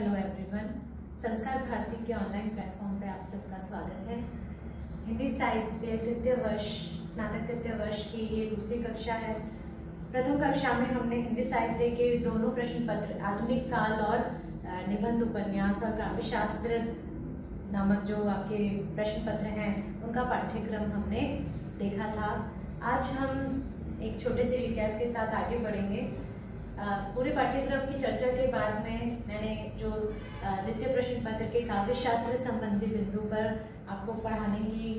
Hello everyone, संस्कार भारती के online platform पे आप सबका स्वागत है। हिंदी साहित्य तृतीय वर्ष स्नातक तृतीय वर्ष की ये दूसरी कक्षा है। प्रथम कक्षा में हमने हिंदी साहित्य के दोनों प्रश्न पत्र आधुनिक काल और निबंध उपन्यास और काव्यशास्त्र नामक जो आपके प्रश्न पत्र हैं उनका पाठ्यक्रम हमने देखा था। आज हम एक छोटे से रिकैप के साथ आगे बढ़ेंगे। पूरे पाठ्यक्रम की चर्चा के बाद में मैंने जो द्वितीय प्रश्न पत्र के काव्यशास्त्र संबंधी बिंदु पर आपको पढ़ाने की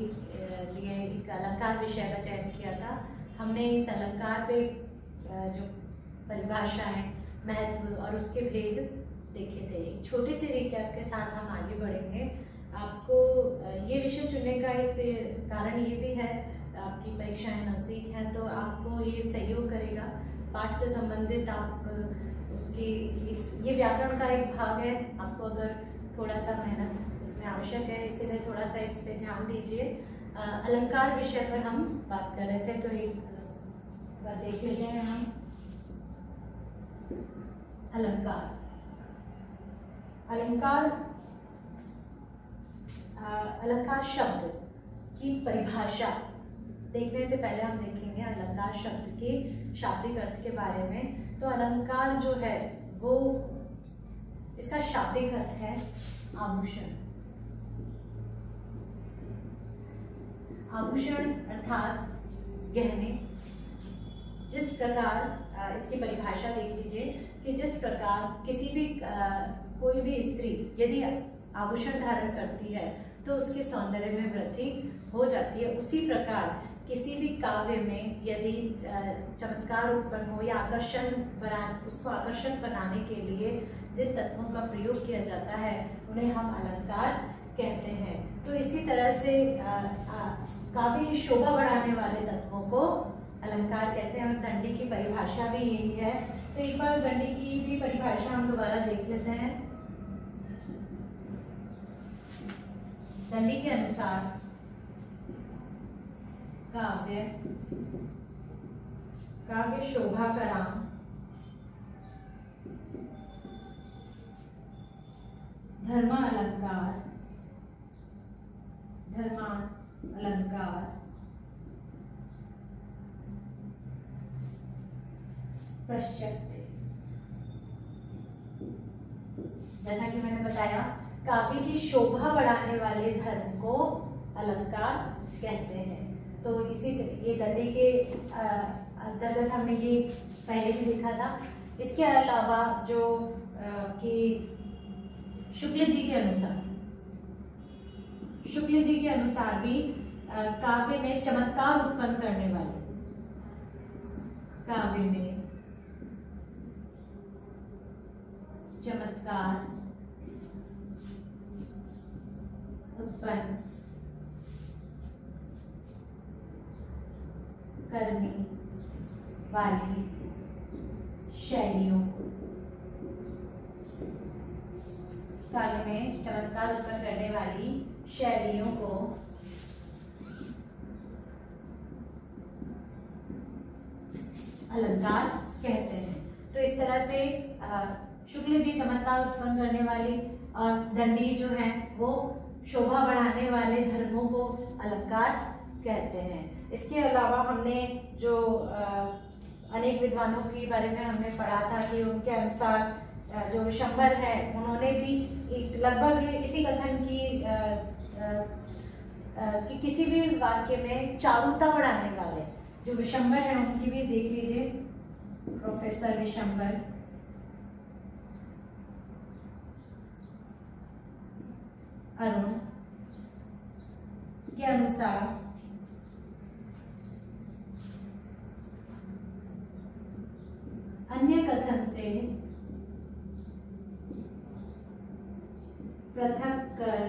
लिए एक अलंकार विषय का चयन किया था। हमने इस अलंकार पे जो परिभाषा है, महत्व और उसके भेद देखे थे। एक छोटे से रिकैप के साथ हम आगे बढ़ेंगे। आपको ये विषय चुनने का एक कारण ये भी है, आपकी परीक्षाएं नज़दीक हैं तो आपको ये सहयोग करेगा। पाठ से संबंधित आप उसकी ये व्याकरण का एक भाग है, आपको अगर थोड़ा सा मेहनत इसमें आवश्यक है, इसीलिए थोड़ा सा इस पे ध्यान दीजिए। अलंकार विषय पर हम बात कर रहे थे तो एक बार देख लेते हैं हम। अलंकार शब्द की परिभाषा देखने से पहले हम देखेंगे अलंकार शब्द के शाब्दिक अर्थ के बारे में। तो अलंकार जो है वो इसका शाब्दिक अर्थ है आभूषण। आभूषण अर्थात गहने। जिस प्रकार इसकी परिभाषा देख लीजिए कि जिस प्रकार किसी भी कोई भी स्त्री यदि आभूषण धारण करती है तो उसके सौंदर्य में वृद्धि हो जाती है, उसी प्रकार किसी भी काव्य में यदि चमत्कार उत्पन्न हो या उसको आकर्षक बनाने के लिए जिन तत्वों का प्रयोग किया जाता है उन्हें हम अलंकार कहते हैं। तो इसी तरह से काव्य की शोभा बढ़ाने वाले तत्वों को अलंकार कहते हैं। और दंडी की परिभाषा भी यही है। तो एक बार दंडी की भी परिभाषा हम दोबारा देख लेते हैं। दंडी के अनुसार काव्य शोभा का राम, धर्मालंकार पश्चाते। जैसा कि मैंने बताया, काव्य की शोभा बढ़ाने वाले धर्म को अलंकार कहते हैं। तो इसी ये दंडी के अंतर्गत हमने ये पहले भी देखा था। इसके अलावा जो कि शुक्ल जी के अनुसार भी काव्य में चमत्कार उत्पन्न करने वाले, काव्य में चमत्कार उत्पन्न करने वाली शैलियों को, काव्य में चमत्कार उत्पन्न करने वाली शैलियों को अलंकार कहते हैं। तो इस तरह से शुक्ल जी चमत्कार उत्पन्न करने वाली और दंडी जो है वो शोभा बढ़ाने वाले धर्मों को अलंकार कहते हैं। इसके अलावा हमने जो अनेक विद्वानों के बारे में हमने पढ़ा था कि उनके अनुसार जो विशंबर है उन्होंने भी एक लगभग इसी कथन की कि किसी भी वाक्य में चारुता बढ़ाने वाले जो विशंबर है उनकी भी देख लीजिए। प्रोफेसर विशंबर अरुण के अनुसार अन्य कथन से पृथक कर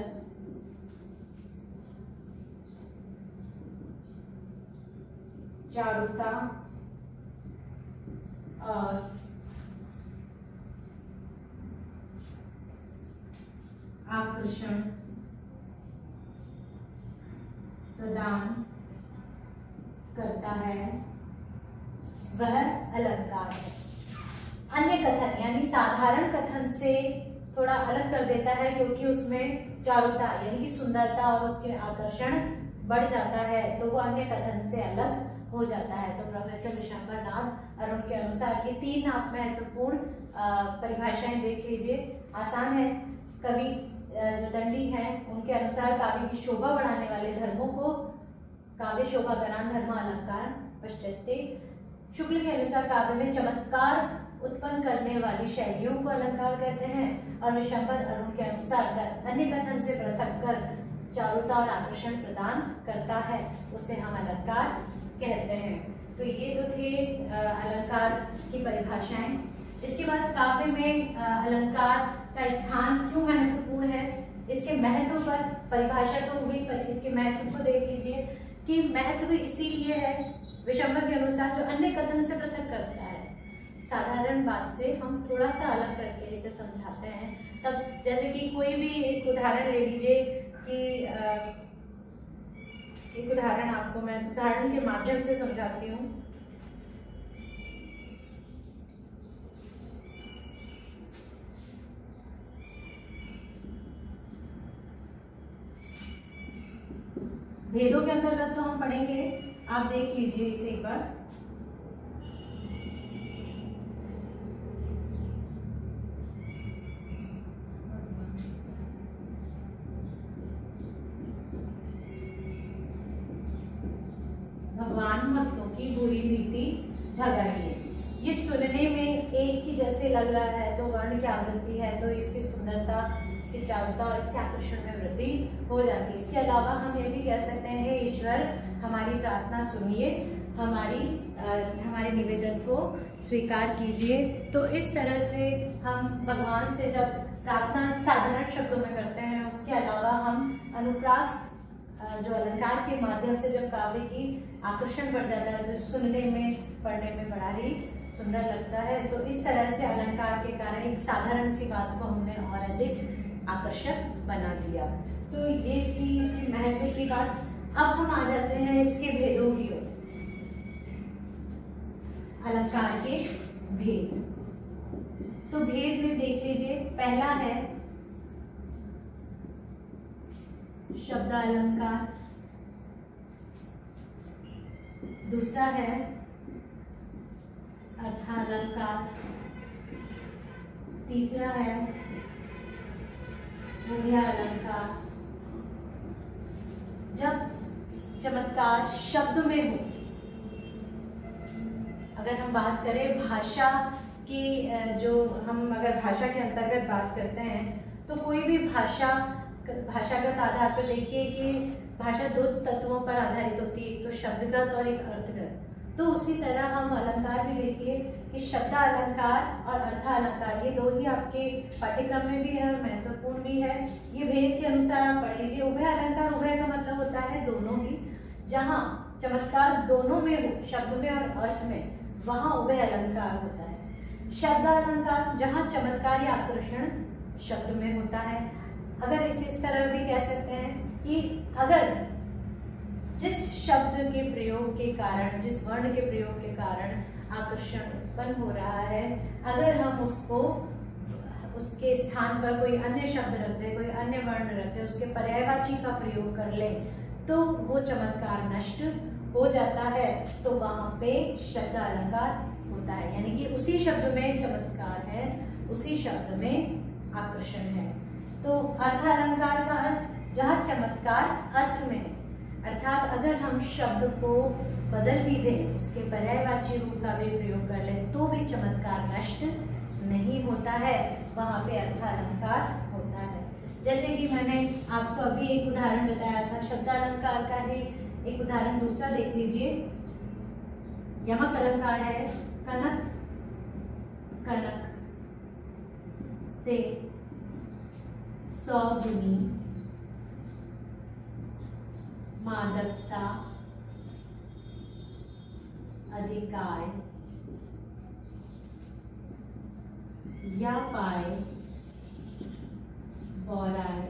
चारुता और आकर्षण प्रदान करता है वह अलंकार है। अन्य कथन यानी साधारण कथन से थोड़ा अलग कर देता है, क्योंकि उसमें चारुता यानी कि सुंदरता और उसके आकर्षण बढ़ जाता है, तो वो अन्य कथन से अलग हो जाता है। तो प्रोफेसर विशंबर नाथ अरुण के अनुसार ये 3 आप महत्वपूर्ण परिभाषाएं देख लीजिए, आसान है। कवि जो दंडी हैं उनके अनुसार काव्य की शोभा बढ़ाने वाले धर्मों को काव्य शोभा गणान धर्म अलंकार पश्चाते। शुक्ल के अनुसार काव्य में चमत्कार उत्पन्न करने वाली शैलियों को अलंकार कहते हैं, और विशंबर अरुण के अनुसार अन्य कथन से पृथक कर चारुता और आकर्षण प्रदान करता है, उसे हम अलंकार कहते हैं। तो ये तो थे अलंकार की परिभाषाएं। इसके बाद काव्य में अलंकार का स्थान क्यों महत्वपूर्ण है, इसके महत्व पर परिभाषा तो हुई, पर इसके महत्व को देख लीजिए कि महत्व इसीलिए है विशंबर के अनुसार जो अन्य कथन से पृथक करता है। साधारण बात से हम थोड़ा सा अलग करके इसे समझाते हैं। तब जैसे कि कोई भी एक उदाहरण ले लीजिए कि एक उदाहरण आपको मैं उदाहरण के माध्यम से समझाती हूँ। भेदों के अंतर्गत तो हम पढ़ेंगे, आप देख लीजिए इसे एक बार। भगवान भक्तों की बुरी नीति भगाइए। ये सुनने में एक ही जैसे लग रहा है, तो वर्ण की आवृत्ति है, तो इसकी सुंदरता, इसकी चारुता और इसके आकर्षण में वृद्धि हो जाती है। इसके अलावा हम ये भी कह सकते हैं, ईश्वर हमारी प्रार्थना सुनिए, हमारे निवेदन को स्वीकार कीजिए। तो इस तरह से हम भगवान से जब प्रार्थना साधारण शब्दों में करते हैं, उसके अलावा हम अनुप्रास जो अलंकार के माध्यम से जब काव्य की आकर्षण बढ़ जाता है, तो सुनने में पढ़ने में बड़ा ही सुंदर लगता है। तो इस तरह से अलंकार के कारण एक साधारण सी बात को हमने और अधिक आकर्षक बना दिया। तो ये थी इसकी महत्व की बात। अब हम आ जाते हैं इसके भेदों की ओर। अलंकार के भेद, तो भेद में देख लीजिए, पहला है शब्द अलंकार, दूसरा है अर्थालंकार, तीसरा है उभयालंकार। जब चमत्कार शब्द में हो, अगर हम बात करें भाषा की, जो हम अगर भाषा के अंतर्गत बात करते हैं, तो कोई भी भाषागत आधार पर देखिए कि भाषा 2 तत्वों पर आधारित होती है, एक तो शब्दगत और एक अर्थगत। तो उसी तरह हम अलंकार भी देखिए कि शब्द अलंकार और अर्थ अलंकार, ये 2 ही आपके पाठ्यक्रम में भी है और महत्वपूर्ण भी है। ये भेद के अनुसार आप पढ़ लीजिए। उभय अलंकार, उभय का मतलब होता है दोनों ही, जहाँ चमत्कार दोनों में हो, शब्द में और अर्थ में, वहां उभय अलंकार होता है। शब्द अलंकार जहाँ चमत्कार या आकर्षण शब्द में होता है। अगर इस तरह भी कह सकते हैं कि अगर जिस शब्द के प्रयोग के कारण, जिस वर्ण के प्रयोग के कारण आकर्षण उत्पन्न हो रहा है, अगर हम उसको उसके स्थान पर कोई अन्य शब्द रख दे, कोई अन्य वर्ण रख दे, उसके पर्यायवाची का प्रयोग कर ले, तो वो चमत्कार नष्ट हो जाता है। तो वहां पे शब्द अलंकार होता है, यानी कि उसी शब्द में चमत्कार है, उसी शब्द में आकर्षण है। तो अर्थ अलंकार का अर्थ जहाँ चमत्कार अर्थ में है, अर्थात अगर हम शब्द को बदल भी दें, उसके पर्यायवाची रूप का भी प्रयोग कर ले, तो भी चमत्कार नष्ट नहीं होता है, वहां पे अर्थ अलंकार होता है। जैसे कि मैंने आपको अभी एक उदाहरण बताया था, शब्द अलंकार का ही एक उदाहरण दूसरा देख लीजिए। यमक अलंकार है कनक, कनक ते सौगुनी, मादकता, अधिकार, या पाए, बौराय,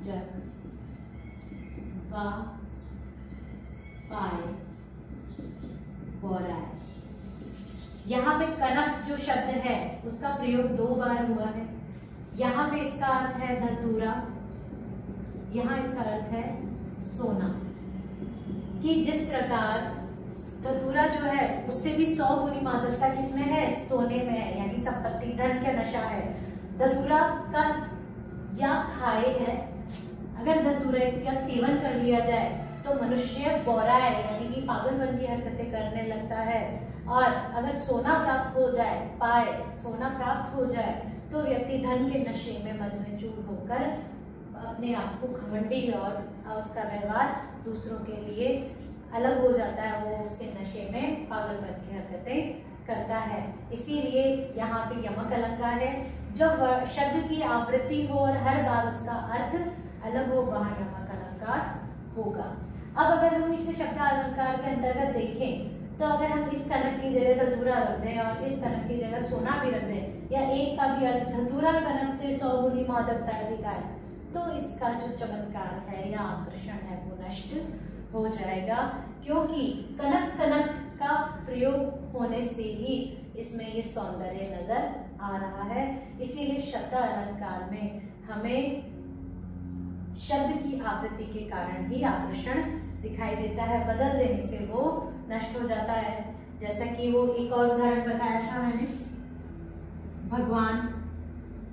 जग, वा पाए, बौराय। यहाँ पे कनक जो शब्द है उसका प्रयोग 2 बार हुआ है। यहाँ पे इसका अर्थ है धतूरा, यहाँ इसका अर्थ है सोना। कि जिस प्रकार धतूरा जो है उससे भी 100 गुनी मादकता किसमें है, सोने में है, यानी संपत्ति धन का नशा है। धतूरा का या खाए है, अगर धतूरे का सेवन कर लिया जाए तो मनुष्य बौराए यानी कि पागलपन की हरकतें करने लगता है। और अगर सोना प्राप्त हो जाए, पाए सोना प्राप्त हो जाए, तो व्यक्ति धन के नशे में मद में चूर होकर अपने आप को घमंडी और उसका व्यवहार दूसरों के लिए अलग हो जाता है, वो उसके नशे में पागलपन की हरकतें करता है। इसीलिए यहाँ पे यमक अलंकार है। जब शब्द की आवृत्ति हो और हर बार उसका अर्थ अलग हो, वहाँ यमक अलंकार होगा। अब अगर हम इसे शब्द अलंकार के अंतर्गत देखें तो अगर हम इस कनक की जगह धतूरा रख दें और इस कनक की जगह सोना भी रख दें, या एक का भी अर्थ धतूरा कनक से 100 गुनी मादकता अधिक आए, तो इसका जो चमत्कार है या आकर्षण है वो नष्ट हो जाएगा, क्योंकि कनक कनक का प्रयोग होने से ही इसमें ये सौंदर्य नजर आ रहा है। इसीलिए शब्द अलंकार में हमें शब्द की आवृत्ति के कारण ही आकर्षण दिखाई देता है, बदल देने से वो नष्ट हो जाता है। जैसा कि वो एक और उदाहरण बताया था मैंने, भगवान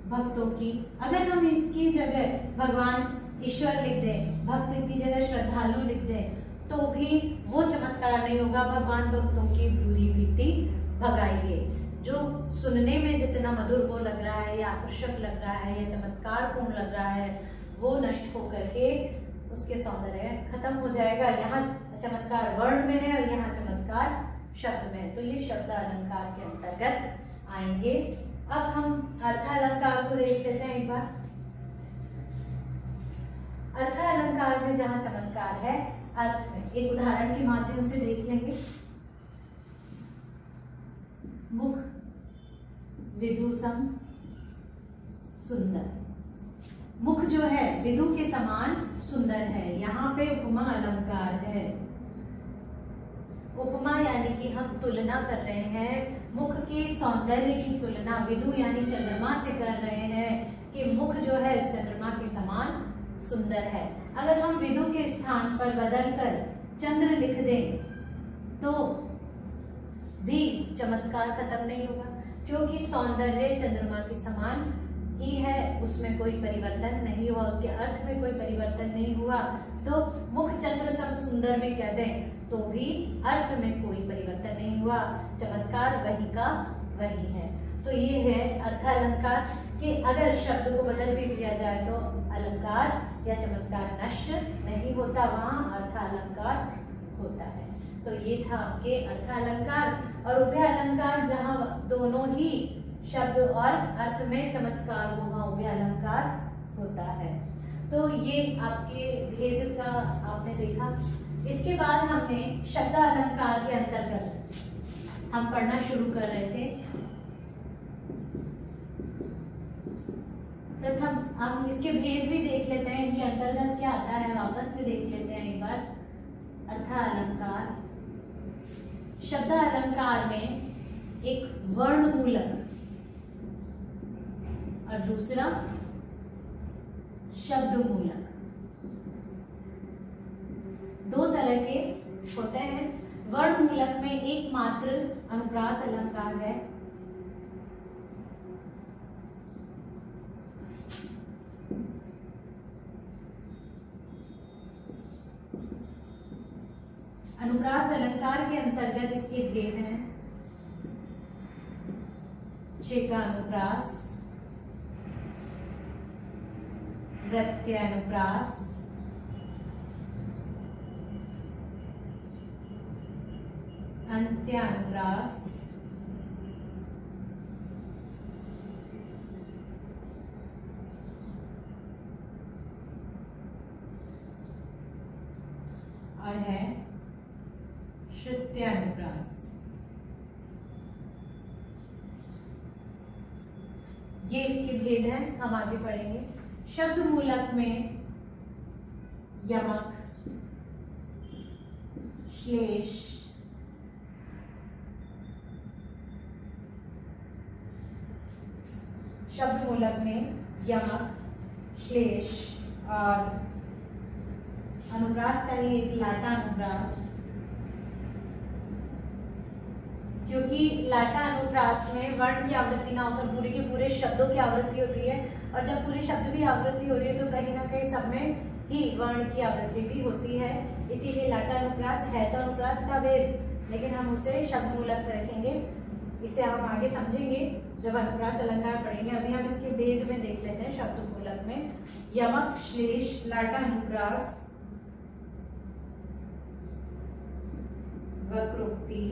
भक्तों की, अगर हम इसकी जगह भगवान ईश्वर लिख दें, भक्त की जगह श्रद्धालु लिख दें, तो भी वो चमत्कार नहीं होगा। भगवान भक्तों की बुरी भीति भगाइए। जो सुनने में जितना मधुर वो लग रहा है या आकर्षक लग रहा है या चमत्कार पूर्ण लग रहा है, वो नष्ट होकर के उसके सौंदर्य खत्म हो जाएगा। यहाँ चमत्कार वर्ण में है और यहाँ चमत्कार शब्द में है, तो ये शब्द अलंकार के अंतर्गत आएंगे। अब हम अर्थ अलंकार को देख लेते हैं एक बार। अर्थ अलंकार में जहाँ चमत्कार है, अर्थ में एक उदाहरण के माध्यम से देख लेंगे। मुख विदुसम सुंदर, मुख जो है विदु के समान सुंदर है, यहाँ पे उपमा अलंकार है। उपमा यानी कि हम तुलना कर रहे हैं, मुख के सौंदर्य की तुलना विदु यानी चंद्रमा से कर रहे हैं कि मुख जो है इस चंद्रमा के समान सुंदर है। अगर हम विदु के स्थान पर बदलकर चंद्र लिख दें तो भी चमत्कार खत्म नहीं होगा, क्योंकि सौंदर्य चंद्रमा के समान ही है, उसमें कोई परिवर्तन नहीं हुआ, उसके अर्थ में कोई परिवर्तन नहीं हुआ। तो मुख चंद्र सम सुंदर में कह दें तो भी अर्थ में कोई परिवर्तन नहीं हुआ, चमत्कार वही का वही है। तो ये है अर्थ अलंकार कि अगर शब्द को बदल भी दिया जाए तो अलंकार या चमत्कार नष्ट नहीं होता, वहाँ अर्थ अलंकार होता है। तो ये था आपके अर्थ अलंकार और उभय अलंकार, जहाँ दोनों ही शब्द और अर्थ में चमत्कार हो, वहाँ उभय अलंकार होता है। तो ये आपके भेद का आपने देखा। इसके बाद हमने शब्द अलंकार के अंतर्गत हम पढ़ना शुरू कर रहे थे। प्रथम हम इसके भेद भी देख लेते हैं, इनके अंतर्गत क्या आता है वापस से देख लेते हैं एक बार। अर्थ अलंकार, शब्द अलंकार में एक वर्ण मूलक और दूसरा शब्द मूलक, दो तरह के होते हैं। वर्ण मूलक में एकमात्र अनुप्रास अलंकार है, अनुप्रास अलंकार के अंतर्गत इसके भेद हैं। छेका अनुप्रास, प्रत्यनुप्रास, अंत्यानुप्रास, और है श्रुत्यानुप्रास। ये इसके भेद हैं, हम आगे पढ़ेंगे। शब्द मूलक में यमक, श्लेष, शब्द मूलक में यमक, श्लेष और अनुप्रास का ही एक लाटा अनुप्रास, क्योंकि लाटा अनुप्रास में वर्ण की आवृत्ति ना होकर पूरे के पूरे शब्दों की आवृत्ति होती है, और जब पूरे शब्द भी आवृत्ति हो रही है तो कहीं ना कहीं सब में ही वर्ण की आवृत्ति भी होती है। इसीलिए लाटा अनुप्रास है तो अनुप्रास का भेद, लेकिन हम उसे शब्द मूलक में रखेंगे। इसे हम आगे समझेंगे जब अनुप्रास अलंकार पढ़ेंगे। अभी हम इसके भेद में देख लेते हैं शब्द मूलक में। यमक, श्लेष, लाटा अनुप्रास, वक्रोक्ति,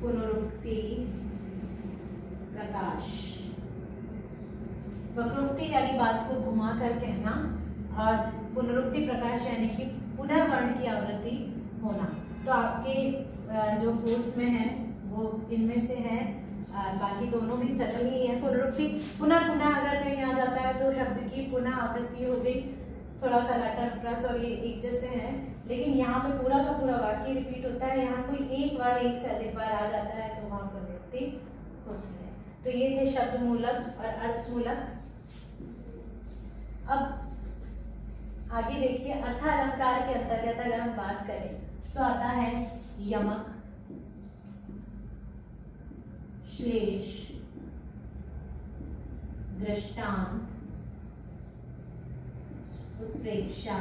पुनरुक्ति, प्रकाश। वक्रोक्ति यानी बात को घुमाकर कहना, और पुनरुक्ति प्रकाश यानी कि पुनः वर्ण की आवृत्ति होना। तो आपके जो कोर्स में है वो इनमें से है, बाकी दोनों भी सरल ही है। पुनरुक्ति पुनः पुनः अगर कहीं आ जाता है तो शब्द की पुनः आवृत्ति हो गई, थोड़ा सा लाटा अनुप्रास और ये एक जैसे हैं, लेकिन यहाँ पे पूरा का पूरा वाक्य रिपीट होता है। यहाँ कोई एक बार एक से अधिक बार आ जाता है तो वहां पुनरुक्ति होती है। तो ये थे शब्द मूलक और अर्थ मूलक। अब आगे देखिए, अर्थालंकार के अंतर्गत अगर हम बात करें तो आता है यमक, श्लेष, दृष्टांत, उत्प्रेक्षा,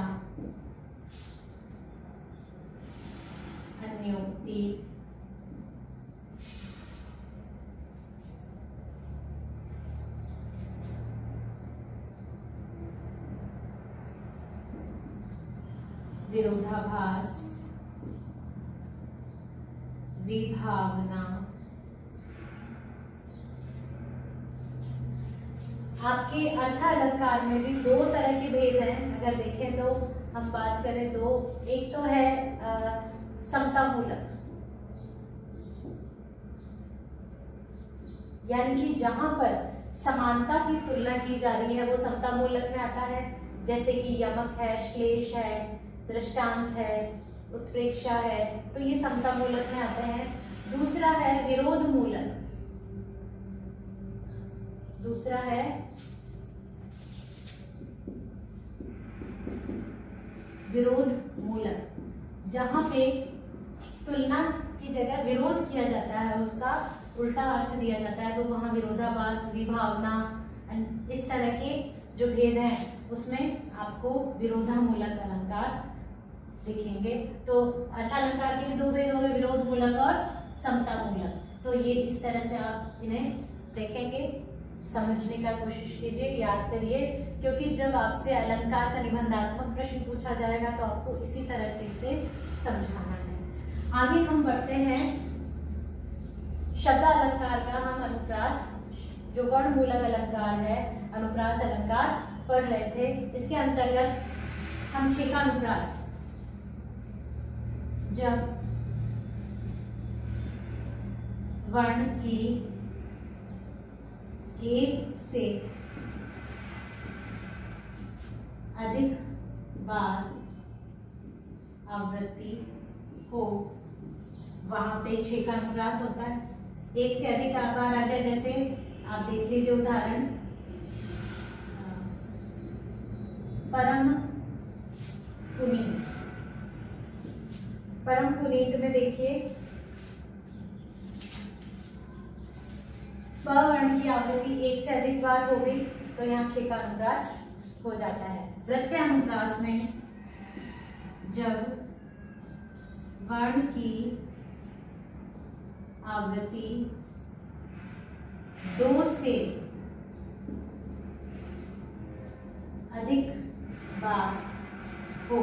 अन्योक्ति, विरोधाभास, विभावना। आपके अर्थालंकार में भी दो तरह के भेद हैं। अगर देखें तो हम बात करें तो एक तो है समता मूलक, यानी कि जहां पर समानता की तुलना की जा रही है वो समता मूलक में आता है, जैसे कि यमक है, श्लेष है, दृष्टांत है, उत्प्रेक्षा है, तो ये समता मूलक में आते हैं। दूसरा है विरोध मूलक, दूसरा है विरोध मूलक, जहां पे तुलना की जगह विरोध किया जाता है, उसका उल्टा अर्थ दिया जाता है, तो वहां विरोधाभास, विभावना, इस तरह के जो भेद हैं उसमें आपको विरोधामूलक अलंकार दिखेंगे। तो अर्थालंकार के भी दो भेद हो गए, विरोध मूलक और समता मूलक। तो ये इस तरह से आप इन्हें देखेंगे, समझने का कोशिश कीजिए, याद करिए, क्योंकि जब आपसे अलंकार का निबंधात्मक प्रश्न पूछा जाएगा तो आपको इसी तरह से इसे समझाना है। आगे हम बढ़ते हैं शब्द अलंकार का। हम अनुप्रास, जो वर्ण मूलक अलंकार है, अनुप्रास अलंकार पढ़ रहे थे। इसके अंतर्गत हम छेकानुप्रास, जब वर्ण की एक से अधिक बार आवृत्ति हो, वहां पे छेकानुप्रास होता है। एक से अधिक बार आ जाए, जैसे आप देख लीजिए उदाहरण, परम पुनीत। परम पुनीत में देखिए प वर्ण की आवृत्ति एक से अधिक बार हो गई तो यहाँ छेकानुप्रास हो जाता है। प्रत्ययानुप्रास में जब वर्ण की आवृत्ति 2 से अधिक बार हो,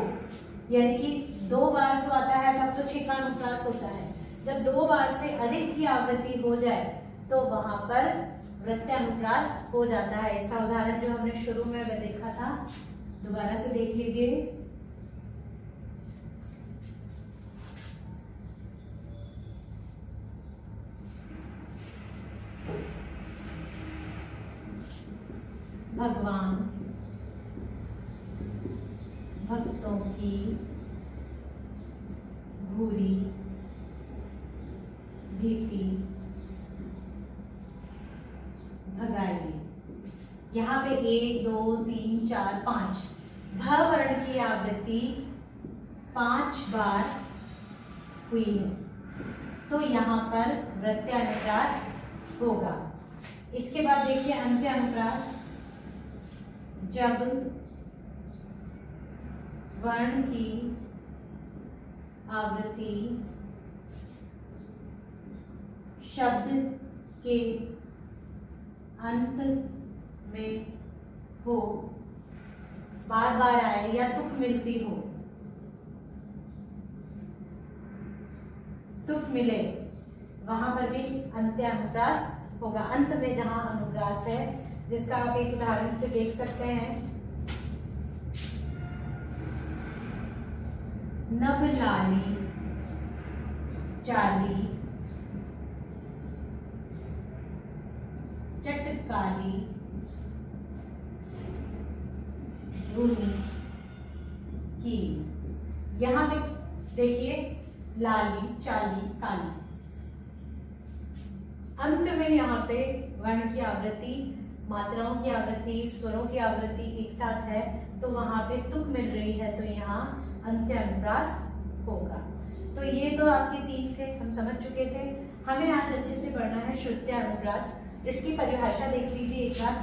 यानी कि 2 बार तो आता है तब तो छेकानुप्रास होता है। जब 2 बार से अधिक की आवृत्ति हो जाए तो वहां पर वृत्त्यानुप्रास हो जाता है। इसका उदाहरण जो हमने शुरू में देखा था, दोबारा से देख लीजिए। भगवान भक्तों की भूरी भीति यहाँ पे 1 2 3 4 5 भ वर्ण की आवृत्ति 5 बार हुई है, तो यहाँ पर वृत्यानुप्रास होगा। इसके बाद देखिए अंत्यानुप्रास, जब वर्ण की आवृत्ति शब्द के अंत में हो, बार बार आए या तुक मिलती हो, तुक मिले, वहां पर भी अंत्यानुप्रास होगा। अंत में जहां अनुप्रास है, जिसका आप एक उदाहरण से देख सकते हैं, नभ लाली चाली चटकाली धुनी की। यहां पे देखिए लाली चाली काली, अंत में यहाँ पे वर्ण की आवृत्ति, मात्राओं की आवृत्ति, स्वरों की आवृत्ति एक साथ है, तो वहां पे तुक मिल रही है, तो यहाँ अंत्यानुप्रास होगा। तो ये तो आपके 3 थे, हम समझ चुके थे। हमें आज अच्छे से पढ़ना है श्रुत्यानुप्रास। इसकी परिभाषा देख लीजिए एक बार।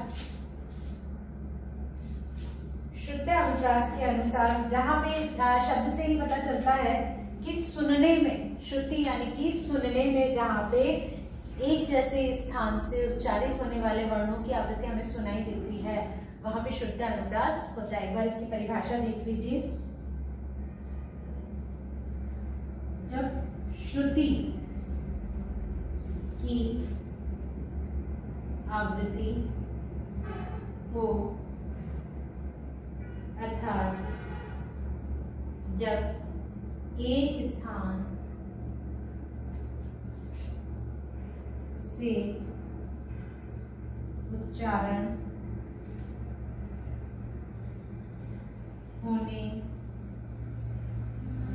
श्रुत्यानुप्रास के अनुसार, जहां पे शब्द से ही पता चलता है कि सुनने में, श्रुति यानी कि सुनने में जहां पे एक जैसे स्थान से उच्चारित होने वाले वर्णों की आवृत्ति हमें सुनाई देती है, वहां पे श्रुत्यानुप्रास होता है। एक बार इसकी परिभाषा देख लीजिए। जब श्रुति की आवृत्ति हो, अर्थात जब एक स्थान से उच्चारण होने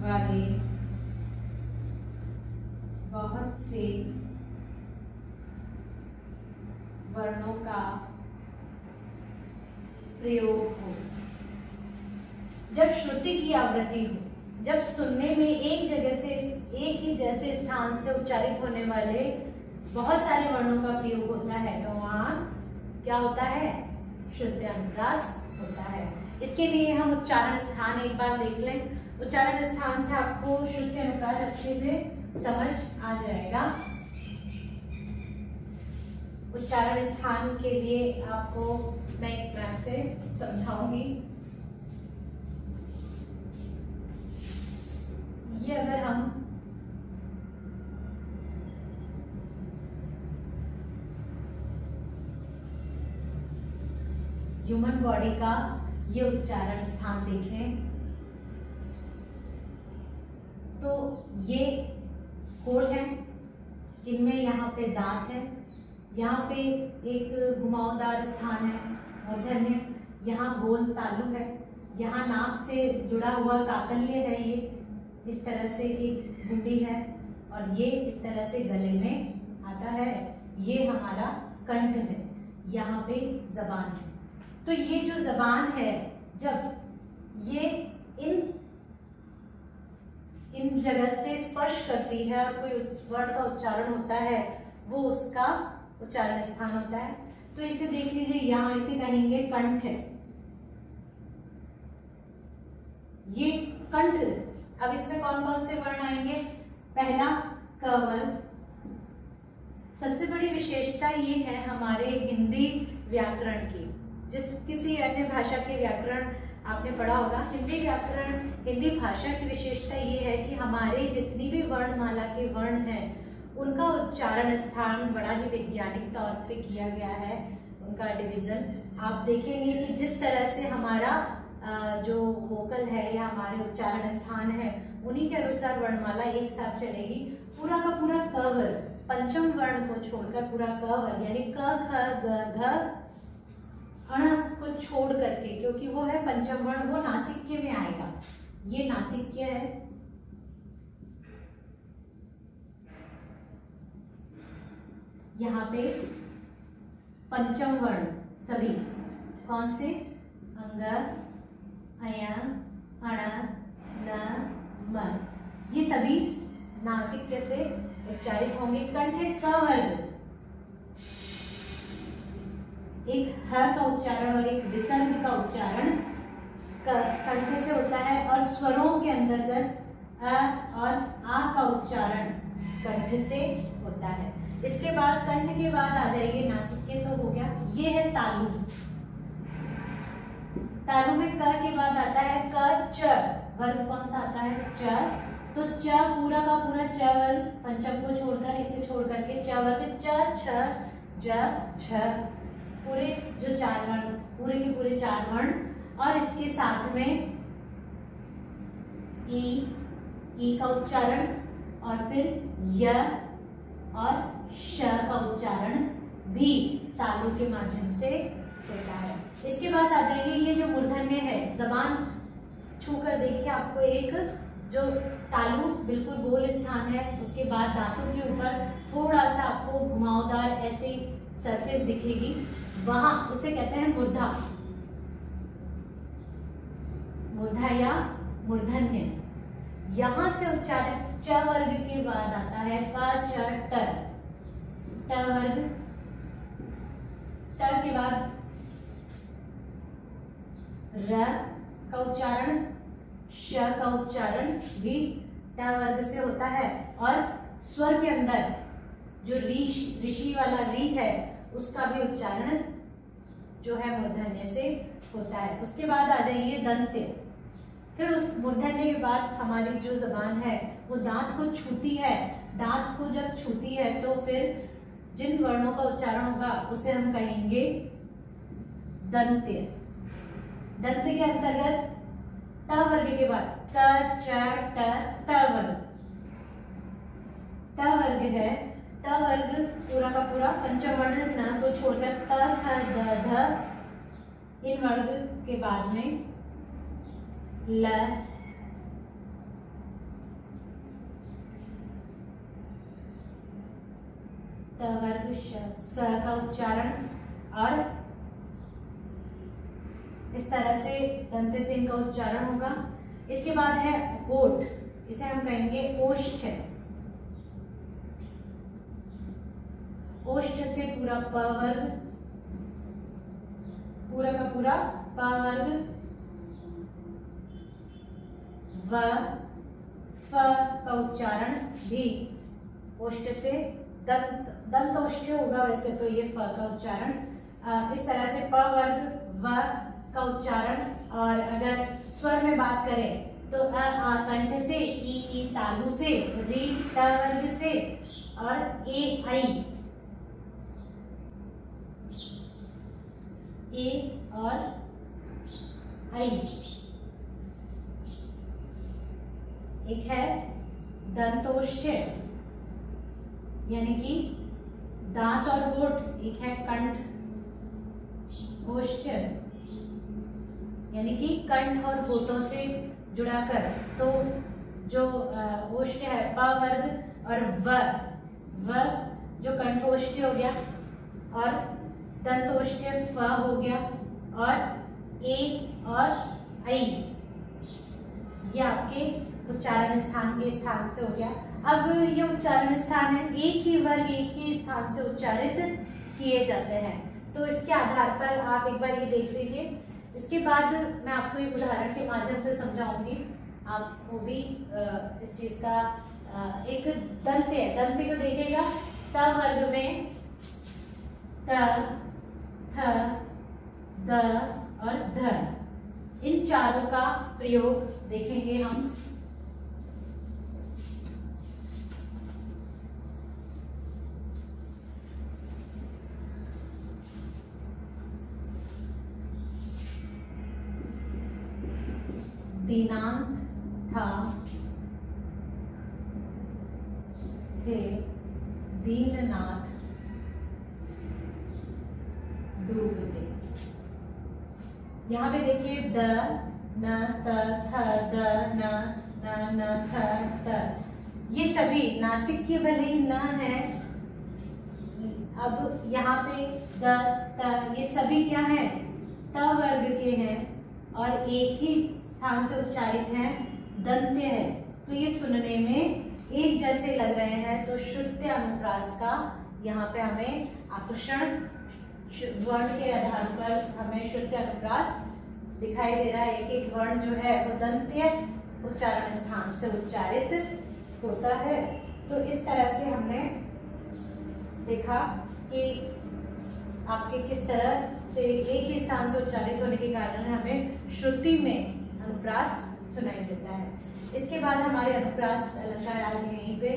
वाले बहुत से वर्णों का प्रयोग हो। जब श्रुति की आवृत्ति हो, जब सुनने में एक जगह से, एक ही जैसे स्थान से उच्चारित होने वाले बहुत सारे वर्णों का प्रयोग होता है, तो वहां क्या होता है? श्रुत्यानुप्रास होता है। इसके लिए हम उच्चारण स्थान एक बार देख लें। उच्चारण स्थान से आपको श्रुत्यानुप्रास अच्छे से समझ आ जाएगा। उच्चारण स्थान के लिए आपको मैं एक मैप से समझाऊंगी। ये अगर हम ह्यूमन बॉडी का ये उच्चारण स्थान देखें, तो ये होठ है, इनमें यहाँ पे दांत है, यहाँ पे एक घुमावदार स्थान है मूर्धन्य, यहाँ गोल तालु है, यहाँ नाक से जुड़ा हुआ काकल्य है, ये इस तरह से एक गुंडी है, और ये इस तरह से गले में आता है। ये हमारा कंठ है, यहाँ पे जबान है। तो ये जो जबान है, जब ये इन जगह से स्पर्श करती है और कोई वर्ण का उच्चारण होता है, वो उसका उच्चारण स्थान होता है। तो इसे देख लीजिए, यहाँ इसे कहेंगे कंठ है, ये कंठ। अब इसमें कौन कौन से वर्ण आएंगे? पहला कवल। सबसे बड़ी विशेषता ये है हमारे हिंदी व्याकरण की, जिस किसी अन्य भाषा के व्याकरण आपने पढ़ा होगा, हिंदी व्याकरण, हिंदी भाषा की विशेषता ये है कि हमारे जितनी भी वर्णमाला के वर्ण हैं, उनका उच्चारण स्थान बड़ा ही वैज्ञानिक तौर पे किया गया है, उनका डिवीजन। आप देखेंगे कि जिस तरह से हमारा जो वोकल है या हमारे उच्चारण स्थान है, उन्हीं के अनुसार वर्णमाला एक साथ चलेगी। पूरा का पूरा क वर्ग, पंचम वर्ण को छोड़कर पूरा क वर्ग यानी क ख ग घ अण को छोड़ करके, क्योंकि वो है पंचम वर्ण, वो नासिक्य में आएगा। ये नासिक्य है, यहाँ पे पंचम वर्ण सभी कौन से? अंग, अय, अण, न, म। ये सभी नासिक्य से उच्चारित होंगे। कंठ है क वर्ग, एक ह का उच्चारण और एक विसर्ग का उच्चारण कंठ से होता है, और स्वरों के अंतर्गत अ और आ का उच्चारण कंठ से होता है। इसके बाद कंठ के बाद आ जाइए, नासिक्य तो हो गया, ये है तालु। तालु में क के बाद आता है क च वर्ग, कौन सा आता है? च। तो च पूरा का पूरा च वर्ग, पंचम को छोड़कर, इसे छोड़ करके च वर्ग, च छ ज छ, पूरे जो 4 वर्ण, पूरे के पूरे 4 वर्ण, और इसके साथ में ई का उच्चारण, और फिर य और श का उच्चारण भी तालु के माध्यम से होता है। इसके बाद आ जाइए, ये जो मूर्धन्य है, जबान छू कर देखिए, आपको एक जो तालु बिल्कुल गोल स्थान है, उसके बाद दांतों के ऊपर थोड़ा सा आपको घुमावदार ऐसी सरफेस दिखेगी, वहां उसे कहते हैं मूर्धा, मूर्धा या मूर्धन्य। यहां से उच्चारित च वर्ग के बाद आता है क च ट, ट वर्ग, ट के बाद र का उच्चारण, श का उच्चारण भी ट वर्ग से होता है, और स्वर के अंदर जो ऋषि वाला री है उसका भी उच्चारण जो है मूर्धन्य से होता है। उसके बाद आ जाइए दंत्य। फिर उस मूर्धन्य के बाद हमारी जो जबान है वो दांत को छूती है। दांत को जब छूती है तो फिर जिन वर्णों का उच्चारण होगा उसे हम कहेंगे दंत्य। दंत्य के अंतर्गत ट वर्ग के बाद त च ट, त वर्ग, त वर्ग है, त वर्ग पूरा का पूरा पंचम वर्ण न को छोड़कर त थ द ध, इन वर्ग के बाद में ल, त वर्ग स का उच्चारण, और इस तरह से दंत्य से इनका उच्चारण होगा। इसके बाद है ओठ, इसे हम कहेंगे ओष्ठ। ओष्ठ से पूरा प वर्ग, पूरा का पूरा प वर्ग, व फ का उच्चारण भी ओष्ठ से, दंत ओष्ठ होगा वैसे तो ये फ का उच्चारण। इस तरह से प वर्ग, व का उच्चारण। और अगर स्वर में बात करें तो आ कंठ से, ई तालु से, री त वर्ग से, और ए और आई। एक है दंतोष्ठ यानी कि दांत और होठ, एक है कंठ ओष्ठ यानी कि कंठ और होठों से जुड़ा कर। तो जो ओष्ठ है प वर्ग, और व जो कंठोष्ठ हो गया, और दंतोष्ठ फ हो गया, और ए और आई, ये आपके उच्चारण स्थान के स्थान से हो गया। अब ये उच्चारण स्थान है, एक ही वर्ग एक ही स्थान से उच्चारित किए जाते हैं। तो इसके आधार पर आप एक बार ये देख लीजिए। इसके बाद मैं आपको एक उदाहरण के माध्यम से समझाऊंगी, आपको भी इस चीज का एक दंत्य है, दंत्य को देखिएगा। त वर्ग में त, थ, द और ध, इन चारों का प्रयोग देखेंगे हम। दिनांक था, थे, दीननाथ, डूबते। यहाँ पे देखिए द, न, त, थ, द, न, थ, त, ये सभी नासिक्य भले ही न है। अब यहाँ पे द, त, ये सभी क्या है? त वर्ग के हैं और एक ही स्थान से उच्चारित हैं, दंत्य है, तो ये सुनने में एक जैसे लग रहे हैं, तो श्रुत्य अनुप्रास का यहाँ पे हमें आकर्षण वर्ण के आधार पर हमें श्रुत्य अनुप्रास दिखाई दे रहा है। एक एक वर्ण जो है वो दंत्य उच्चारण स्थान से उच्चारित होता है। तो इस तरह से हमने देखा कि आपके किस तरह से एक ही स्थान से उच्चारित होने के कारण हमें श्रुति में अनुप्रास सुनाई देता है। इसके बाद हमारे अनुप्रास अलंकार आज यहीं पे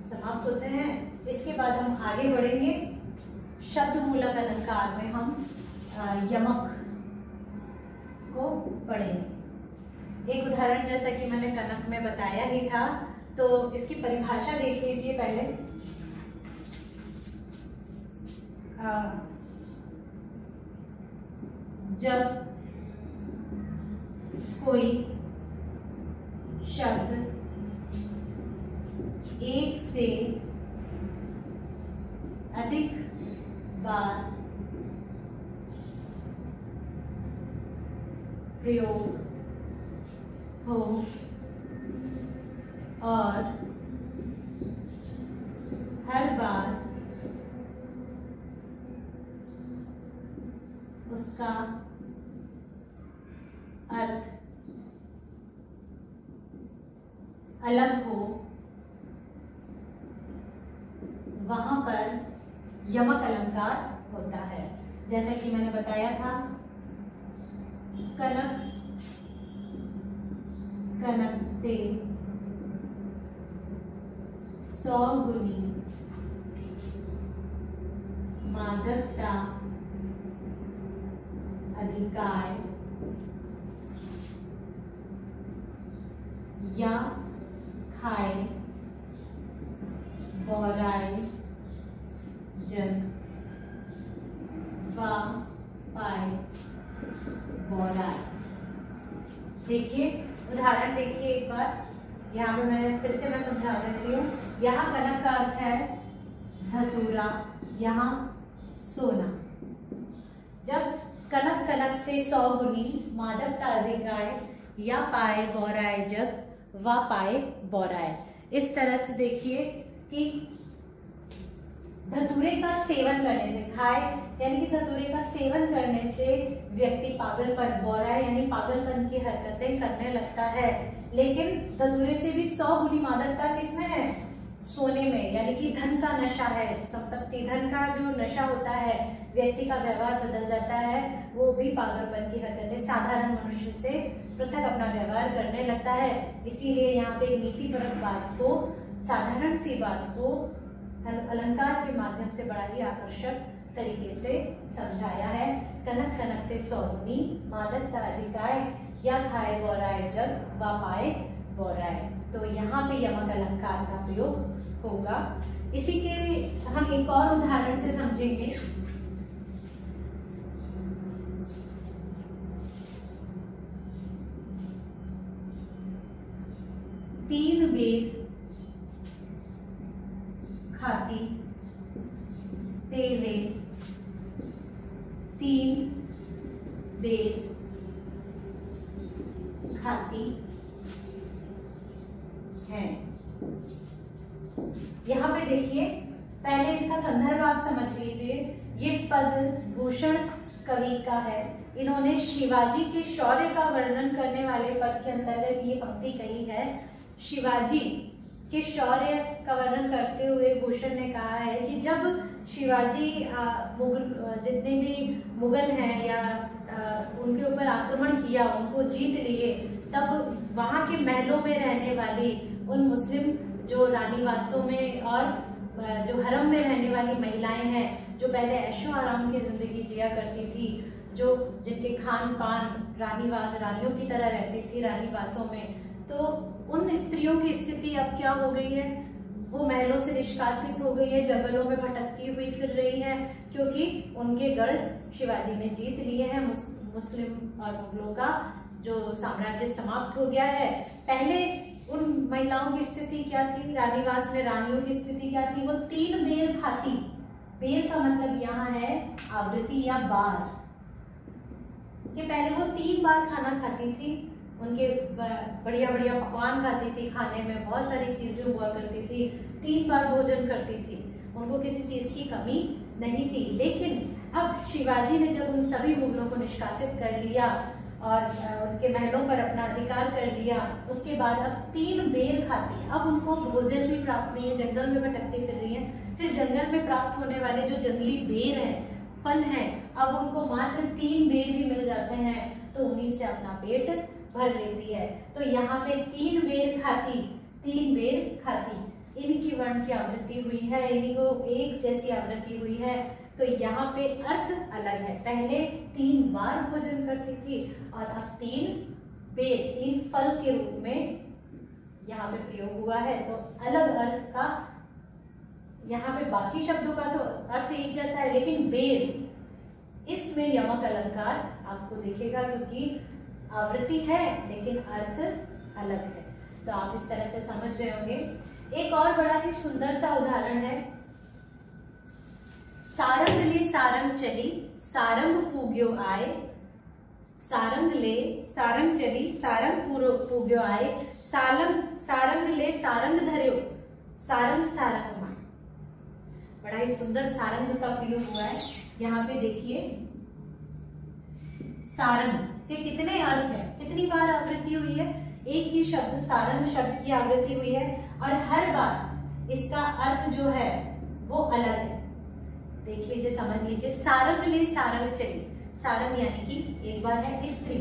समाप्त होते हैं। इसके बाद हम आगे बढ़ेंगे, शब्द मूलक अलंकार में हम यमक को पढ़ेंगे। एक उदाहरण जैसा कि मैंने कनक में बताया ही था, तो इसकी परिभाषा देख लीजिए पहले। जब कोई शब्द एक से अधिक बार प्रयोग हो और हर बार उसका अर्थ अलग हो, वहां पर यमक अलंकार होता है। जैसा कि मैंने बताया था, कनक कनकते 100 गुनी मादकता अधिकाय या खाए बौराए जग वा पाए बौराए। देखिए उदाहरण देखिए एक बार, यहाँ पे मैं फिर से समझा देती हूँ। यहाँ कनक का अर्थ है धतूरा, यहाँ सोना। जब कनक कनकते 100 गुनी मादकता अधिकाय या पाए बौराए जग वा पाए बौराए, इस तरह से देखिए कि धतूरे का सेवन करने से, खाए यानी कि धतूरे का सेवन करने से व्यक्ति पागलपन, बौराए यानी पागलपन की हरकतें करने लगता है। लेकिन धतूरे से भी 100 गुनी मादकता किसमें है? सोने में, यानी कि धन का नशा है, संपत्ति धन का जो नशा होता है, व्यक्ति का व्यवहार बदल जाता है, वो भी पागलपन की हरकतें साधारण मनुष्य से पृथक अपना व्यवहार करने लगता है। इसीलिए यहाँ पे नीतिपरक बात को, साधारण सी बात को अलंकार के माध्यम से बड़ा ही आकर्षक तरीके से समझाया है। कनक कनकते 100 गुनी मादकता अधिकाय या खाए बौराए जग वा पाए बौराए, तो यहाँ पे यमक अलंकार का प्रयोग होगा। इसी के हम एक और उदाहरण से समझेंगे। तीन वेद खाती तेवे, तीन वेद खाती है। यहाँ पे देखिए, पहले इसका संदर्भ आप समझ लीजिए। ये पद भूषण कवि का है। इन्होंने शिवाजी के शौर्य का वर्णन करने वाले पद के अंतर्गत ये पंक्ति कही है। शिवाजी के शौर्य का वर्णन करते हुए भूषण ने कहा है कि जब शिवाजी जितने भी मुगल हैं या उनके ऊपर आक्रमण किया, उनको जीत लिए, तब वहां के महलों में रहने वाली उन मुस्लिम जो रानीवासों में और जो हरम में रहने वाली महिलाएं हैं, जो पहले ऐशो आराम की जिंदगी जिया करती थी, जो जिनके खान पान रानियों की तरह रहती थी रानीवासों में, तो उन स्त्रियों की स्थिति अब क्या हो गई है? वो महलों से निष्कासित हो गई है, जंगलों में भटकती हुई फिर रही है, क्योंकि उनके गढ़ शिवाजी ने जीत लिए हैं। मुस्लिम और मुगलों का जो साम्राज्य समाप्त हो गया है। पहले उन महिलाओं की स्थिति क्या थी? रानीवास में रानियों की स्थिति क्या थी? वो 3 बेर खाती। बेर का मतलब यहाँ है आवृत्ति या बार। कि पहले वो 3 बार खाना खाती थी, उनके बढ़िया बढ़िया पकवान खाती थी, खाने में बहुत सारी चीजें हुआ करती थी, 3 बार भोजन करती थी, उनको किसी चीज की कमी नहीं थी। लेकिन अब शिवाजी ने जब उन सभी मुगलों को निष्कासित कर लिया और उनके महलों पर अपना अधिकार कर लिया, उसके बाद अब 3 बेर खाती है। अब उनको भोजन भी प्राप्त नहीं है, जंगल में भटकती फिर रही है। फिर जंगल में प्राप्त होने वाले जो जंगली बेर हैं, फल हैं, अब उनको मात्र 3 बेर भी मिल जाते हैं, तो उन्हीं से अपना पेट भर लेती है। तो यहाँ पे 3 बेर खाती, 3 बेर खाती, इनकी वर्ण की आवृत्ति हुई है, इन्हीं को एक जैसी आवृत्ति हुई है। तो यहाँ पे अर्थ अलग है, पहले 3 बार भोजन करती थी और अब 3 बेर, 3 फल के रूप में यहाँ पे प्रयोग हुआ है। तो अलग अर्थ का, यहाँ पे बाकी शब्दों का तो अर्थ एक जैसा है, लेकिन बेर इसमें यमक अलंकार आपको दिखेगा, क्योंकि आवृत्ति है लेकिन अर्थ अलग है। तो आप इस तरह से समझ गए होंगे। एक और बड़ा ही सुंदर सा उदाहरण है, सारंग ले सारंग चली सारंग पूग्यो आए, सारंग ले सारंग चली सारंग पूग्यो आए, सारंग ले सारंग धर्यो सारंग सारंग माए। बड़ा ही सुंदर सारंग का प्रयोग हुआ है। यहाँ पे देखिए, सारंग के कितने अर्थ है, कितनी बार आवृत्ति हुई है, एक ही शब्द सारंग शब्द की आवृत्ति हुई है और हर बार इसका अर्थ जो है वो अलग है। देख लीजिए, समझ लीजिए। सारंग ले सारंग चली, सारंग यानी कि एक बार है स्त्री,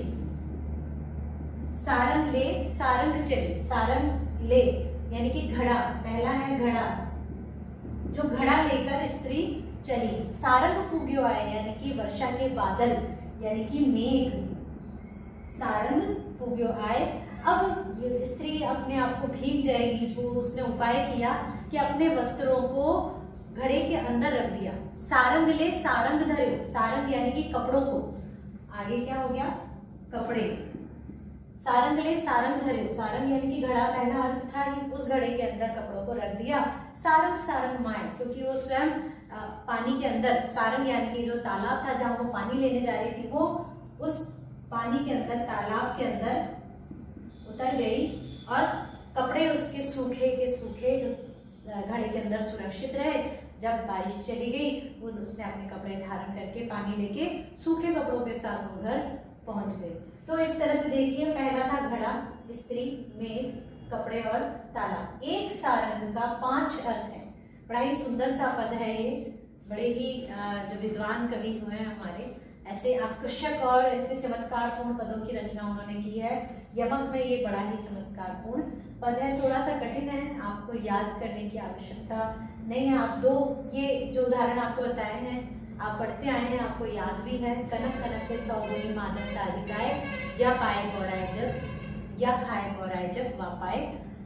सारंग ले सारंग चली, सारंग ले यानी कि घड़ा, पहला है घड़ा, जो घड़ा लेकर स्त्री चली। सारंग पूग्यो आए यानी कि वर्षा के बादल यानी कि मेघ, सारंग पूग्यो आए। अब स्त्री अपने आप को भीग जाएगी, जो उसने उपाय किया कि अपने वस्त्रों को घड़े के अंदर रख दिया। सारंग ले सारंग धर्यो, सारंग यानी कि कपड़ों को, आगे क्या हो गया, कपड़े। सारंग ले सारंग धर्यो, सारंग यानी कि घड़ा, पहला अर्थ था ही, उस घड़े के अंदर कपड़ों को रख दिया। सारंग सारंग माए, क्योंकि वो स्वयं पानी के अंदर, सारंग यानी कि जो तालाब था जहां वो पानी लेने जा रही थी, वो उस पानी के अंदर, तालाब के अंदर उतर गई और कपड़े उसके सूखे के सूखे घड़े के अंदर सुरक्षित रहे। जब बारिश चली गई, उसने अपने कपड़े धारण करके पानी लेके सूखे कपड़ों के साथ वो घर पहुंच गए। तो इस तरह से देखिए, पहला था घड़ा, स्त्री, मेघ, कपड़े और तालाब। एक सारंग का 5 अर्थ है। बड़ा ही सुंदर सा पद है ये, बड़े ही जो विद्वान कवि हुए हैं हमारे, ऐसे आकर्षक और ऐसे चमत्कारपूर्ण पदों की रचना उन्होंने की है। यमक में ये बड़ा ही चमत्कारपूर्ण पद है, थोड़ा सा कठिन है, आपको याद करने की आवश्यकता नहीं है। आप 2 ये जो उदाहरण आपको बताए हैं, आप पढ़ते आए हैं, आपको याद भी है। कनक कनक के 100 गुनी मादन तारिकाए, या पाए गौराए जग, या खाए गौराए जग, वा पाए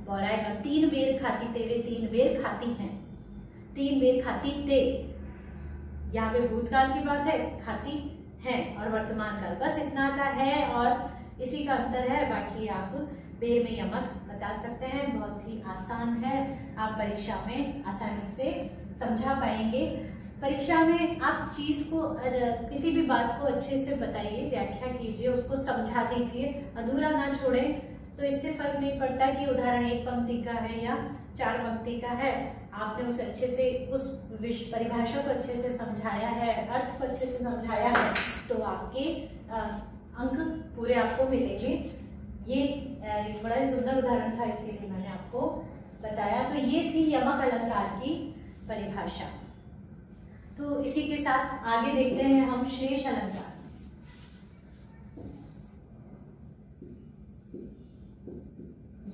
गौराए। 3 बेर खाती ते, वे 3 बेर खाती हैं, 3 बेर खाती ते। यहाँ पे भूतकाल की बात है, खाती है, और वर्तमान काल, बस इतना सा है और इसी का अंतर है। बाकी आप बेर में यमक बता सकते हैं, बहुत ही आसान है, आप परीक्षा में आसानी से समझा पाएंगे। परीक्षा में आप चीज को, किसी भी बात को अच्छे से बताइए, व्याख्या कीजिए, उसको समझा दीजिए, अधूरा ना छोड़ें। तो इससे फर्क नहीं पड़ता कि उदाहरण 1 पंक्ति का है या 4 पंक्ति का है, आपने उसे अच्छे से, उस परिभाषा को अच्छे से समझाया है, अर्थ को अच्छे से समझाया है, तो आपके अंक पूरे आपको मिलेंगे। ये बड़ा ही सुंदर उदाहरण था, इसीलिए मैंने आपको बताया। तो ये थी यमक अलंकार की परिभाषा। तो इसी के साथ आगे देखते हैं हम श्लेष अलंकार।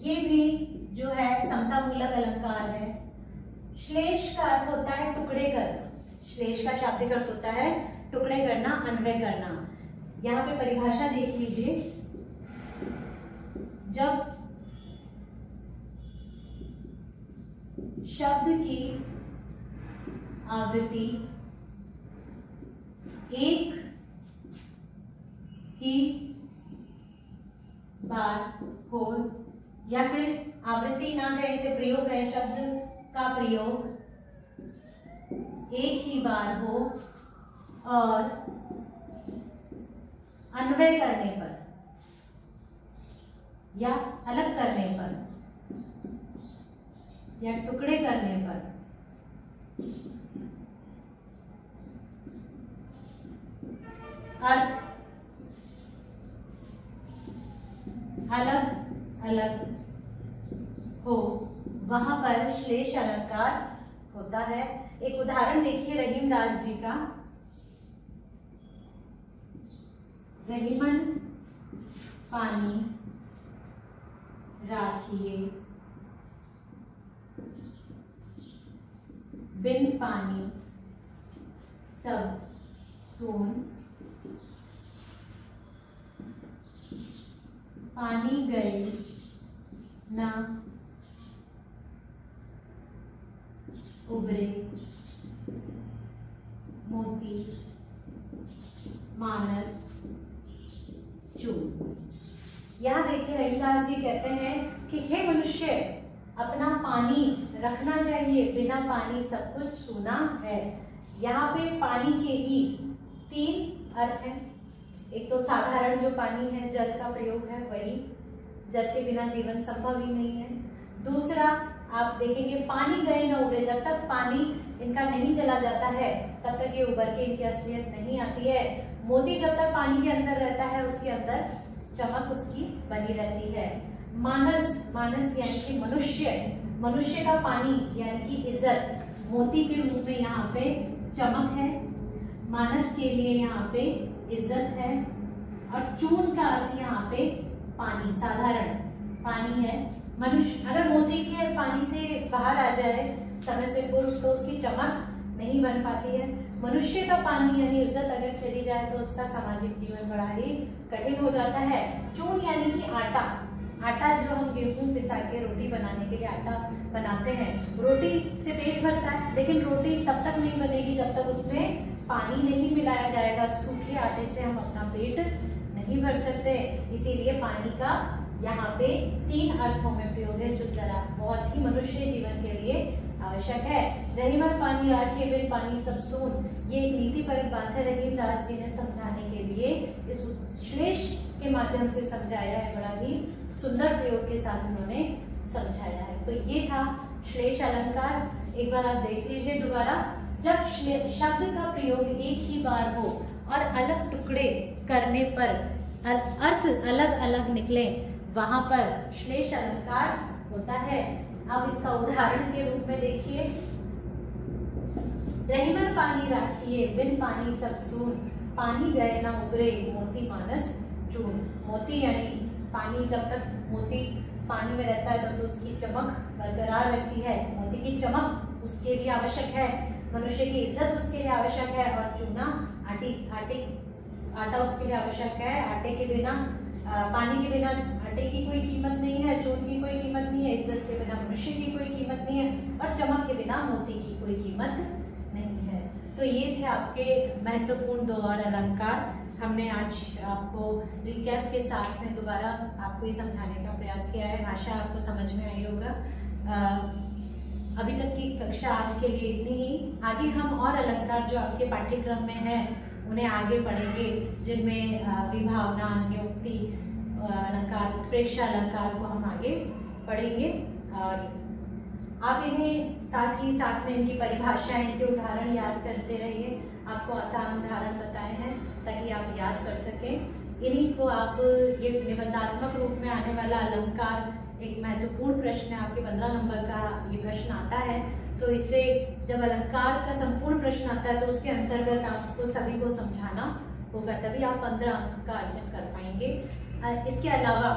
ये भी जो है समतामूलक अलंकार है। श्लेष का अर्थ होता है टुकड़े करना, श्लेष का शाब्दिक अर्थ होता है टुकड़े करना, अन्वय करना। यहाँ पे परिभाषा देख लीजिए, जब शब्द की आवृत्ति एक ही बार हो, या फिर आवृत्ति ना कहे, इसे प्रयोग है, शब्द का प्रयोग एक ही बार हो और अन्वय करने पर या अलग करने पर या टुकड़े करने पर अर्थ अलग अलग हो, वहां पर श्लेष अलंकार होता है। एक उदाहरण देखिए रहीमदास जी का। रहीमन पानी राखिए, बिन पानी सब सून, पानी गए न उभरे मोती मानस चूर। यहाँ देखिए रहीमदास जी कहते हैं कि हे मनुष्य, अपना पानी रखना चाहिए, बिना पानी सब कुछ सूना है। यहाँ पे पानी के ही 3 अर्थ हैं। एक तो साधारण जो पानी है, जल का प्रयोग है, वही जल के बिना जीवन संभव ही नहीं है। दूसरा आप देखेंगे पानी गए न उभरे, जब तक पानी इनका नहीं चला जाता है तब तक ये उभर के इनकी असलियत नहीं आती है। मोती जब तक पानी के अंदर रहता है उसके अंदर चमक उसकी बनी रहती है। मानस, मानस यानी कि मनुष्य, मनुष्य का पानी यानी कि इज्जत, मोती के रूप में यहाँ पे चमक है, मानस के लिए यहाँ पे इज्जत है। और चून का अर्थ यहाँ पे पानी, साधारण पानी है। मनुष्य अगर मोती के पानी से बाहर आ जाए समय से पूर्व तो उसकी चमक नहीं बन पाती है। मनुष्य का पानी यानी इज्जत अगर चली जाए तो उसका सामाजिक जीवन बड़ा ही कठिन हो जाता है। चून यानी कि आटा, आटा जो हम गेहूं पिसा के रोटी बनाने के लिए आटा बनाते हैं, रोटी से पेट भरता है, लेकिन रोटी तब तक नहीं बनेगी जब तक उसमें पानी नहीं मिलाया जाएगा। सूखे आटे से हम अपना पेट नहीं भर सकते, इसीलिए पानी का यहाँ पे 3 अर्थों में प्रयोग है जो जरा बहुत ही मनुष्य जीवन के लिए आवश्यक है। रहीमन पानी राखिए, बिन पानी सब सून, ये एक नीति परक बात है। रहीमदास जी ने समझाने के लिए इस श्लेष के माध्यम से समझाया है, बड़ा ही सुंदर प्रयोग के साथ उन्होंने समझाया है। तो ये था श्लेष अलंकार। एक बार आप देख लीजिए दोबारा। जब शब्द का प्रयोग एक ही बार हो और अलग टुकड़े करने पर अर्थ अलग अलग निकले, वहां पर श्लेष अलंकार होता है। अब इसका उदाहरण के रूप में देखिए, रहीमन पानी राखिए, बिन पानी सब सून, पानी गए ना उभरे मोती मानस चून। मोती यानी पानी, जब तक मोती पानी में रहता है तो उसकी चमक बरकरार रहती है। मोती की चमक उसके लिए आवश्यक है, मनुष्य की इज्जत उसके लिए आवश्यक है, और चूना आटा उसके लिए आवश्यक है। आटे के बिना, पानी के बिना आटे की कोई कीमत नहीं है, चून की कोई कीमत नहीं है, इज्जत के बिना मनुष्य की कोई कीमत नहीं है, और चमक के बिना मोती की कोई कीमत नहीं है। तो ये थे आपके महत्वपूर्ण 2 और अलंकार। हमने आज आपको रिकैप के साथ में दोबारा आपको ये समझाने का प्रयास किया है। आशा आपको समझ में आई होगा। अभी तक की कक्षा आज के लिए इतनी ही। आगे हम और अलंकार जो आपके पाठ्यक्रम में है उन्हें आगे पढ़ेंगे, जिनमें विभावना, नियुक्ति अलंकार, उत्प्रेक्षा अलंकार को हम आगे पढ़ेंगे। और आप इन्हें साथ में इनकी परिभाषा, इनके उदाहरण याद करते रहिए। आपको आसान उदाहरण बताए हैं ताकि आप याद कर सकें। इन्हीं को आप, ये निबंधात्मक रूप में आने वाला अलंकार एक महत्वपूर्ण प्रश्न है, आपके 15 नंबर का ये प्रश्न आता है। तो इसे जब अलंकार का संपूर्ण प्रश्न आता है तो उसके अंतर्गत आपको सभी को समझाना होगा, तभी आप 15 अंक का अर्जन कर पाएंगे। इसके अलावा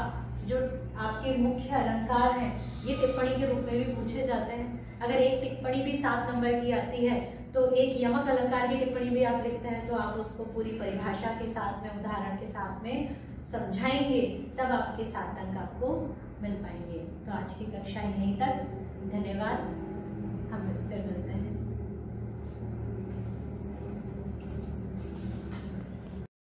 जो आपके मुख्य अलंकार हैं ये टिप्पणी के रूप में भी पूछे जाते हैं। अगर एक टिप्पणी भी 7 नंबर की आती है तो एक यमक अलंकार की टिप्पणी भी आप लिखते हैं तो आप उसको पूरी परिभाषा के साथ में, उदाहरण के साथ में समझाएंगे, तब आपके 7 अंक आपको मिल पाएंगे। तो आज की कक्षा यहीं तक। धन्यवाद, हम फिर मिलते हैं।